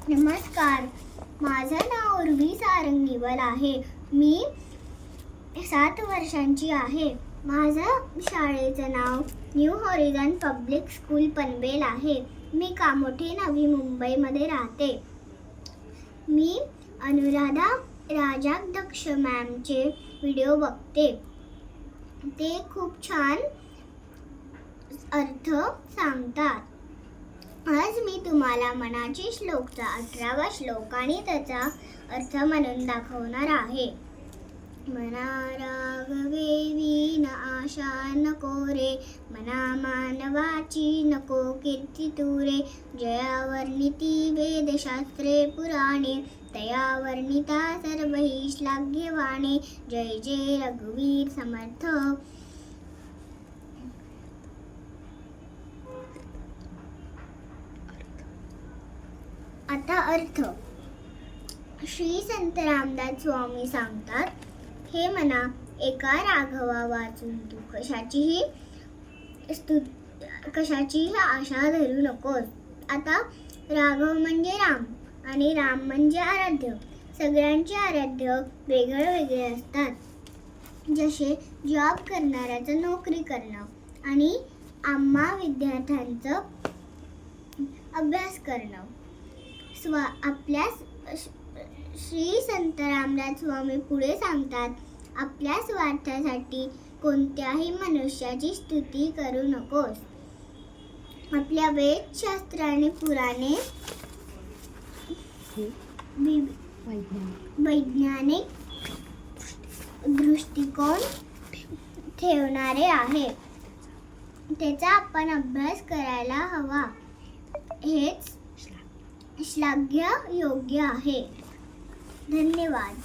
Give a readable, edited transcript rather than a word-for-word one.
नमस्कार, माझं नाव उर्वी सारंगीवाल आहे. मी 7 वर्षांची आहे. माझं शाळेचं नाव new horizon public school Panvel आहे. मी कामोठे नवी मुंबईमध्ये राहते. मी अनुराधा राजाध्यक्ष मॅमचे व्हिडिओ बघते. ते खूप छान अर्थ सांगतात. आज मी तुम्हाला मनाचे श्लोकचा 18वा श्लोक आणि त्याचा अर्थ म्हणून दाखवणार आहे. मना राघवेवी न आशा नको रे, मना मानवाची नको कीर्ती तुरे. जया वर्णिती वेदशास्त्रे पुराणे, तया वर्णिता सर्वैः श्लाघ्यवाणे. जय जय रघुवीर समर्थ. आता अर्थ. श्री संत रामदास स्वामी सांगतात, हे मना, एका राघवा वाचून तू कशाचीही आशा धरू नकोस. आता राघव म्हणजे राम आणि राम म्हणजे आराध्य. सगळ्यांचे आराध्य वेगळे असतात. जसे जॉब करणाऱ्याचं नोकरी करणं आणि आम्हा विद्यार्थ्यांचं अभ्यास करणं. आपल्या श्री संत रामदास स्वामी पुढे सांगतात, आपल्या स्वार्थासाठी कोणत्याही मनुष्याची स्तुती करू नकोस. आपल्या वेदशास्त्र आणि पुराणे वैज्ञानिक दृष्टिकोन ठेवणारे आहे. त्याचा आपण अभ्यास करायला हवा. हेच श्लाघ्य योग्य आहे. धन्यवाद.